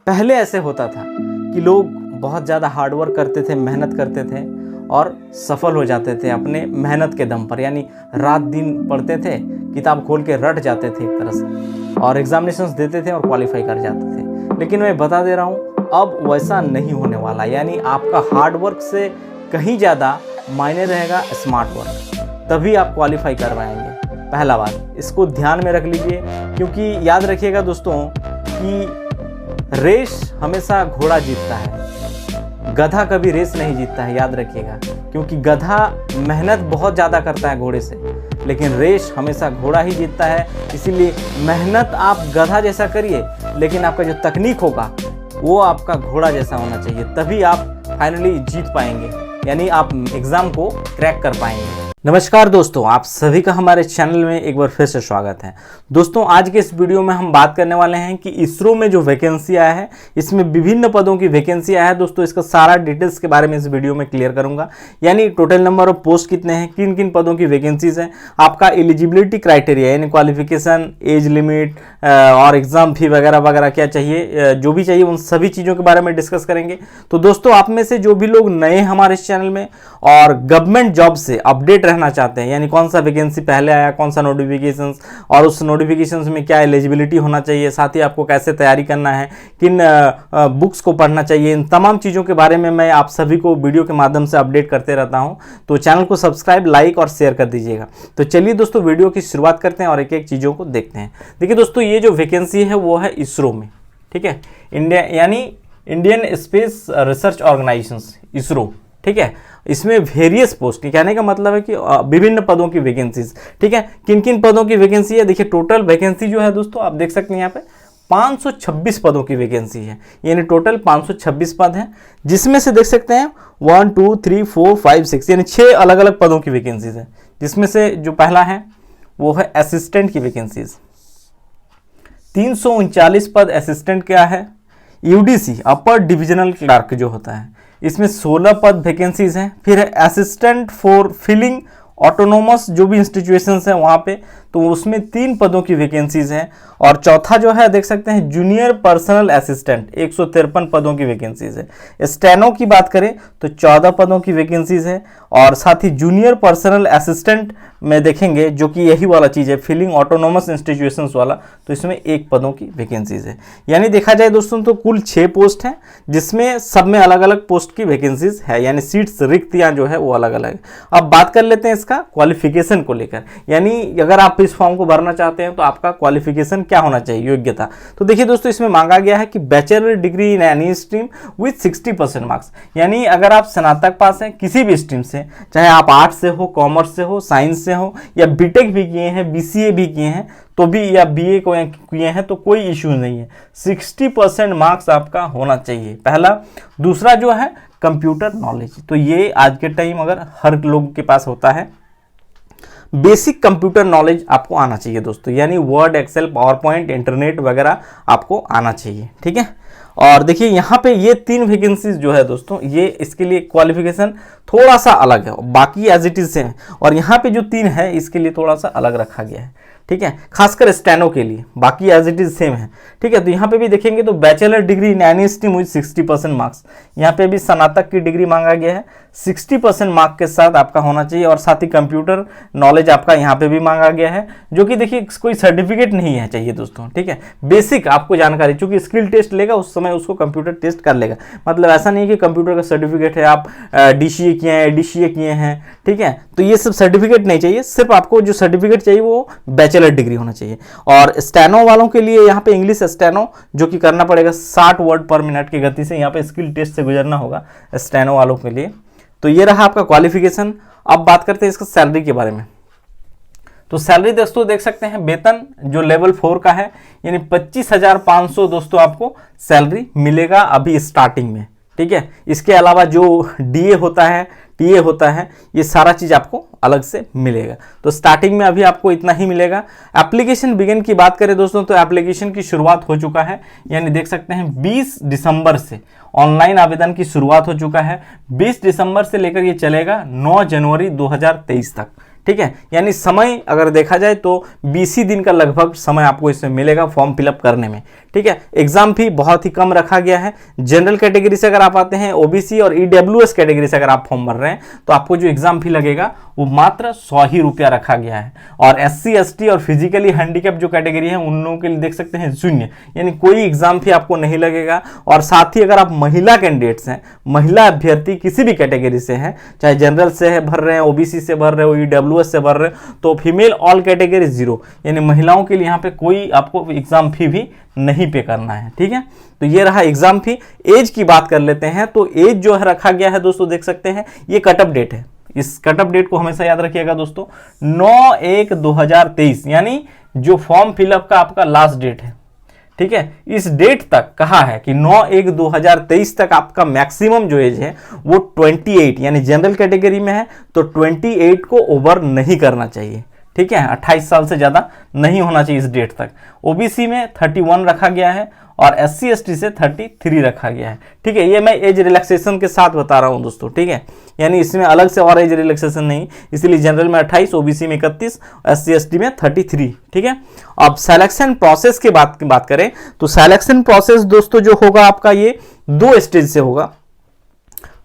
पहले ऐसे होता था कि लोग बहुत ज़्यादा हार्डवर्क करते थे, मेहनत करते थे और सफल हो जाते थे अपने मेहनत के दम पर, यानी रात दिन पढ़ते थे, किताब खोल के रट जाते थे एक तरह से, और एग्जामिनेशंस देते थे और क्वालिफाई कर जाते थे। लेकिन मैं बता दे रहा हूँ अब वैसा नहीं होने वाला, यानी आपका हार्डवर्क से कहीं ज़्यादा मायने रहेगा स्मार्ट वर्क, तभी आप क्वालिफाई कर पाएंगे। पहला बात इसको ध्यान में रख लीजिए, क्योंकि याद रखिएगा दोस्तों कि रेस हमेशा घोड़ा जीतता है, गधा कभी रेस नहीं जीतता है, याद रखिएगा। क्योंकि गधा मेहनत बहुत ज़्यादा करता है घोड़े से, लेकिन रेस हमेशा घोड़ा ही जीतता है। इसीलिए मेहनत आप गधा जैसा करिए, लेकिन आपका जो तकनीक होगा वो आपका घोड़ा जैसा होना चाहिए, तभी आप फाइनली जीत पाएंगे, यानी आप एग्ज़ाम को क्रैक कर पाएंगे। नमस्कार दोस्तों, आप सभी का हमारे चैनल में एक बार फिर से स्वागत है। दोस्तों आज के इस वीडियो में हम बात करने वाले हैं कि इसरो में जो वैकेंसी आया है, इसमें विभिन्न पदों की वैकेंसी आया है। दोस्तों इसका सारा डिटेल्स के बारे में इस वीडियो में क्लियर करूंगा, यानी टोटल नंबर ऑफ पोस्ट कितने हैं, किन किन पदों की वैकेंसीज हैं, आपका एलिजिबिलिटी क्राइटेरिया यानी क्वालिफिकेशन, एज लिमिट और एग्जाम फी वगैरह वगैरह क्या चाहिए, जो भी चाहिए उन सभी चीज़ों के बारे में डिस्कस करेंगे। तो दोस्तों आप में से जो भी लोग नए हमारे इस चैनल में और गवर्नमेंट जॉब से अपडेट रहना चाहते हैं, यानी कौन सा वैकेंसी पहले आया, कौन सा नोटिफिकेशंस और उस नोटिफिकेशंस में क्या एलिजिबिलिटी होना चाहिए, साथ ही आपको कैसे तैयारी करना है, किन बुक्स को पढ़ना चाहिए, इन तमाम चीज़ों के बारे में मैं आप सभी को वीडियो के माध्यम से अपडेट करते रहता हूं। तो चैनल को सब्सक्राइब, लाइक और शेयर कर दीजिएगा। तो चलिए दोस्तों वीडियो की शुरुआत करते हैं और एक एक चीज़ों को देखते हैं। देखिए दोस्तों ये जो वैकेंसी है वो है इसरो में, ठीक है, इंडिया यानी Indian Space Research Organisation, ISRO, ठीक है। इसमें वेरियस पोस्ट, कहने का मतलब है कि विभिन्न पदों की वैकेंसीज, ठीक है। किन किन पदों की वैकेंसी है, देखिए टोटल वैकेंसी जो है दोस्तों आप देख सकते हैं यहाँ पे 526 पदों की वैकेंसी है, यानी टोटल 526 पद हैं, जिसमें से देख सकते हैं 1 2 3 4 5 6 यानी 6 अलग अलग पदों की वैकेंसीज है। जिसमें से जो पहला है वो है असिस्टेंट की वैकेंसीज, 339 पद असिस्टेंट क्या है। यूडीसी अपर डिविजनल क्लर्क जो होता है, इसमें 16 पद वैकेंसीज हैं। फिर है असिस्टेंट फॉर फिलिंग ऑटोनोमस जो भी इंस्टीट्यूशंस हैं वहाँ पे, तो उसमें 3 पदों की वैकेंसीज हैं। और चौथा जो है देख सकते हैं जूनियर पर्सनल असिस्टेंट, 153 पदों की वैकेंसीज है। स्टेनो की बात करें तो 14 पदों की वैकेंसीज है। और साथ ही जूनियर पर्सनल असिस्टेंट में देखेंगे जो कि यही वाला चीज़ है, फिलिंग ऑटोनोमस इंस्टीट्यूशंस वाला, तो इसमें 1 पदों की वैकेंसीज है। यानी देखा जाए दोस्तों तो कुल 6 पोस्ट हैं, जिसमें सब में अलग अलग पोस्ट की वैकेंसीज है, यानी सीट्स रिक्तियाँ जो है वो अलग अलग है। अब बात कर लेते हैं इसका क्वालिफिकेशन को लेकर, यानी अगर आप इस फॉर्म को भरना चाहते हैं तो आपका क्वालिफिकेशन क्या होना चाहिए, योग्यता। तो देखिए दोस्तों इसमें मांगा गया है कि bachelor degree in any stream with 60% marks, यानी अगर आप स्नातक पास हैं किसी भी स्ट्रीम से, चाहे आप आर्ट्स से हो, कॉमर्स से हो, साइंस से हो, या बीटेक भी किए हैं, बीसीए भी किए हैं तो भी, या बीए को किए हैं तो कोई इश्यू नहीं है, 60% मार्क्स आपका होना चाहिए, पहला। दूसरा जो है कंप्यूटर नॉलेज, तो ये आज के टाइम अगर हर लोग के पास होता है, बेसिक कंप्यूटर नॉलेज आपको आना चाहिए दोस्तों, यानी word, Excel, PowerPoint, internet वगैरह आपको आना चाहिए, ठीक है। और देखिए यहाँ पे ये 3 वैकेंसीज जो है दोस्तों, ये इसके लिए क्वालिफिकेशन थोड़ा सा अलग है, बाकी एज इट इज सेम है, और यहाँ पे जो 3 है इसके लिए थोड़ा सा अलग रखा गया है, ठीक है, खासकर स्टेनो के लिए, बाकी एज इट इज सेम है, ठीक है। तो यहाँ पे भी देखेंगे तो bachelor degree in any stream with 60% marks, यहाँ पे भी स्नातक की डिग्री मांगा गया है, 60% मार्क के साथ आपका होना चाहिए। और साथ ही कंप्यूटर नॉलेज आपका यहाँ पे भी मांगा गया है, जो कि देखिए कोई सर्टिफिकेट नहीं है चाहिए दोस्तों, ठीक है, बेसिक आपको जानकारी, चूंकि स्किल टेस्ट लेगा उस समय उसको कंप्यूटर टेस्ट कर लेगा, मतलब ऐसा नहीं कि कंप्यूटर का सर्टिफिकेट है, आप डीसीए किए हैं, डीसीए किए हैं, ठीक है, तो ये सब सर्टिफिकेट नहीं चाहिए, सिर्फ आपको जो सर्टिफिकेट चाहिए वो बैचलर डिग्री होना चाहिए। और स्टेनो वालों के लिए यहाँ पे इंग्लिश स्टेनो जो कि करना पड़ेगा 60 वर्ड पर मिनट की गति से, यहाँ पे स्किल टेस्ट से गुजरना होगा स्टेनो वालों के लिए। तो ये रहा आपका क्वालिफिकेशन। अब बात करते हैं इसका सैलरी के बारे में। तो सैलरी दोस्तों देख सकते हैं, वेतन जो लेवल 4 का है, यानी 25,500 दोस्तों आपको सैलरी मिलेगा अभी स्टार्टिंग में, ठीक है। इसके अलावा जो डीए होता है, टीए होता है, ये सारा चीज़ आपको अलग से मिलेगा। तो स्टार्टिंग में अभी आपको इतना ही मिलेगा। एप्लीकेशन बिगिन की बात करें दोस्तों तो एप्लीकेशन की शुरुआत हो चुका है, यानी देख सकते हैं 20 दिसंबर से ऑनलाइन आवेदन की शुरुआत हो चुका है। 20 दिसंबर से लेकर ये चलेगा 9 जनवरी 2023 तक, ठीक है। यानी समय अगर देखा जाए तो 20 ही दिन का लगभग समय आपको इसमें मिलेगा फॉर्म फिलअप करने में, ठीक है। एग्जाम फी बहुत ही कम रखा गया है। जनरल कैटेगरी से अगर आप आते हैं, ओबीसी और ईडब्ल्यूएस कैटेगरी से अगर आप फॉर्म भर रहे हैं तो आपको जो एग्जाम फी लगेगा वो मात्र 100 ही रुपया रखा गया है। और एससी एसटी और फिजिकली हैंडीकैप जो कैटेगरी है उन लोगों के लिए देख सकते हैं शून्य, यानी कोई एग्जाम फी आपको नहीं लगेगा। और साथ ही अगर आप महिला कैंडिडेट्स हैं, महिला अभ्यर्थी किसी भी कैटेगरी से हैं, चाहे जनरल से भर रहे हैं, ओबीसी से भर रहे हो, ईडब्ल्यूएस से भर रहे हो, तो फीमेल ऑल कैटेगरी 0, यानी महिलाओं के लिए यहाँ पे कोई आपको एग्जाम फी भी नहीं पे करना है। ठीक है, तो ये रहा एग्जाम फी। एज की बात कर लेते हैं, तो एज जो है रखा गया है दोस्तों, देख सकते हैं ये कट ऑफ डेट है। इस कट ऑफ डेट को हमेशा याद रखिएगा दोस्तों, 9/1/2023, यानी जो फॉर्म फिलअप का आपका लास्ट डेट है। ठीक है, इस डेट तक कहा है कि 9/1/2023 तक आपका मैक्सिमम जो एज है वो 28, यानी जनरल कैटेगरी में है तो 28 को ओवर नहीं करना चाहिए। ठीक है, 28 साल से ज्यादा नहीं होना चाहिए इस डेट तक। ओबीसी में 31 रखा गया है और एससी एसटी से 33 रखा गया है। ठीक है, ये मैं एज रिलैक्सेशन के साथ बता रहा हूं दोस्तों। ठीक है, यानी इसमें अलग से और एज रिलैक्सेशन नहीं, इसीलिए जनरल में 28, ओबीसी में 31, एससी एसटी में 33। ठीक है, अब सिलेक्शन प्रोसेस की बात करें तो सिलेक्शन प्रोसेस दोस्तों जो होगा आपका ये 2 स्टेज से होगा।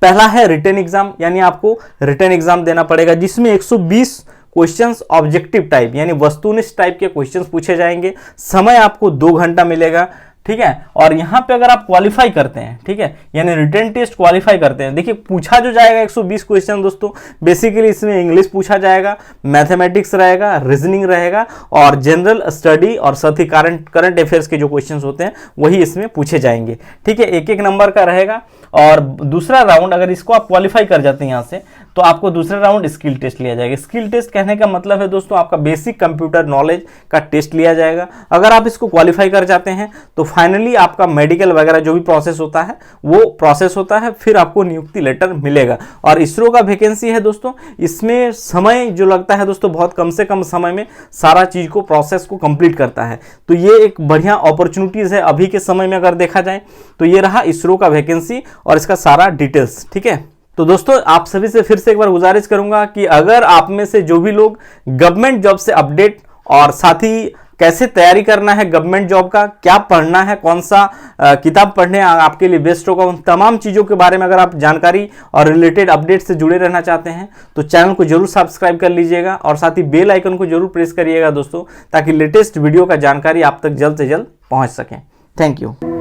पहला है रिटन एग्जाम, यानी आपको रिटन एग्जाम देना पड़ेगा जिसमें 120 क्वेश्चंस ऑब्जेक्टिव टाइप यानी वस्तुनिष्ठ टाइप के क्वेश्चंस पूछे जाएंगे। समय आपको 2 घंटा मिलेगा। ठीक है, और यहां पे अगर आप क्वालिफाई करते हैं, ठीक है, यानी रिटन टेस्ट क्वालिफाई करते हैं, देखिए पूछा जो जाएगा 120 क्वेश्चन दोस्तों, बेसिकली इसमें इंग्लिश पूछा जाएगा, मैथमेटिक्स रहेगा, रीजनिंग रहेगा और जनरल स्टडी और साथ ही करंट अफेयर्स के जो क्वेश्चंस होते हैं वही इसमें पूछे जाएंगे। ठीक है, 1-1 नंबर का रहेगा। और दूसरा राउंड अगर इसको आप क्वालिफाई कर जाते हैं यहां से तो आपको दूसरा राउंड स्किल टेस्ट लिया जाएगा। स्किल टेस्ट कहने का मतलब है दोस्तों आपका बेसिक कंप्यूटर नॉलेज का टेस्ट लिया जाएगा। अगर आप इसको क्वालिफाई कर जाते हैं तो फाइनली आपका मेडिकल वगैरह जो भी प्रोसेस होता है वो प्रोसेस होता है, फिर आपको नियुक्ति लेटर मिलेगा। और इसरो का वैकेंसी है दोस्तों, इसमें समय जो लगता है दोस्तों बहुत कम से कम समय में सारा चीज को प्रोसेस को कंप्लीट करता है। तो ये एक बढ़िया अपॉर्चुनिटीज है अभी के समय में अगर देखा जाए तो। ये रहा इसरो का वैकेंसी और इसका सारा डिटेल्स। ठीक है, तो दोस्तों आप सभी से फिर से एक बार गुजारिश करूंगा कि अगर आप में से जो भी लोग गवर्नमेंट जॉब से अपडेट और साथ ही कैसे तैयारी करना है गवर्नमेंट जॉब का, क्या पढ़ना है, कौन सा किताब पढ़ने आपके लिए बेस्ट होगा, उन तमाम चीज़ों के बारे में अगर आप जानकारी और रिलेटेड अपडेट से जुड़े रहना चाहते हैं तो चैनल को जरूर सब्सक्राइब कर लीजिएगा और साथ ही बेल आइकन को जरूर प्रेस करिएगा दोस्तों, ताकि लेटेस्ट वीडियो का जानकारी आप तक जल्द से जल्द पहुंच सके। Thank you.